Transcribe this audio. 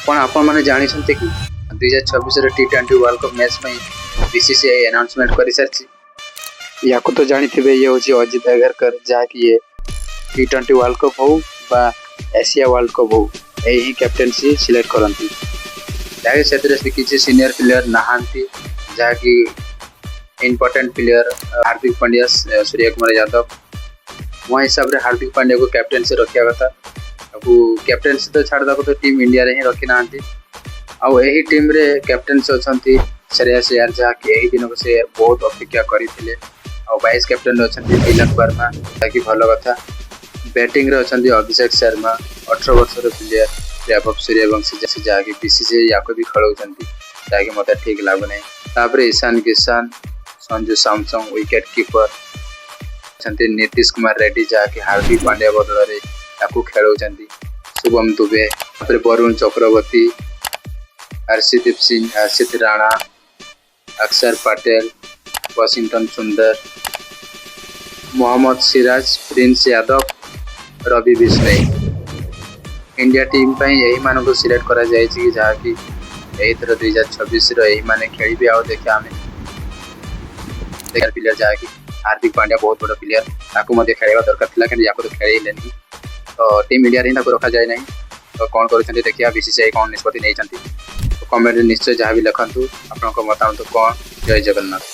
कौन आपण मैंने जानी कि 2026 T20 वर्ल्ड कप मैच में बीसीसीआई अनाउंसमेंट कर सारी या तो जानी ये हूँ अजित अगरकर जहाँकि ये T20 वर्ल्ड कप हो बा एशिया वर्ल्ड कप हो यही कैप्टेनसी सिलेक्ट करती जहाँकि किसी सीनियर प्लेयर नहांती जहाँकि इम्पोर्टेंट प्लेयर हार्दिक पांड्या सूर्य कुमार यादव वो हिसाब से हार्दिक पांड्या को कैप्टेनसी रखा कथा कैप्टेनसी तो छाड़ा तो टीम इंडिया रे ही रखी ना आई टीम रे कैप्टेनसी अच्छा श्रेयस अय्यर जहाँकि यही दिन को से बहुत अपेक्षा करते वाइस कैप्टेन अच्छा तिलक वर्मा जहाँकि भल कथा बैटिंग रे अच्छा अभिषेक शर्मा 18 वर्षर प्लेयर वैभव सूर्यवंशी जहाँकि बीसीसीआई या भी खेलाउछंती जहाँकि मत ठीक लगुना तापर ईशान किशन संजू सैमसंग विकेट कीपर अच्छा नीतीश कुमार रेड्डी जहाँकि हार्दिक पांड्या बदल में खेलाउछंती शुभम दुबे वरुण चक्रवर्ती हर्षदीप सिंह हर्षित राणा अक्षर Patel Washington Sundar Mohammed Siraj prince Yadav Ravi Bishnoi India team पर यही मान को सिलेक्ट करा जाए कि जहाँकि यही थर 2026 यही मैंने खेली आओ देखा आम प्लेयर जहाँकि हार्दिक पांड्या बहुत बड़ा प्लेयर ताकू खेल दरकार था कि तो खेल तो टीम इंडिया ही रखा जाए ना तो कौन कर देखिए बीसीसीआई कौन निष्पत्ति नहीं तो कमेंट निश्चय जहाँ भी लिखु आपन मतामत कौन जय जगन्नाथ।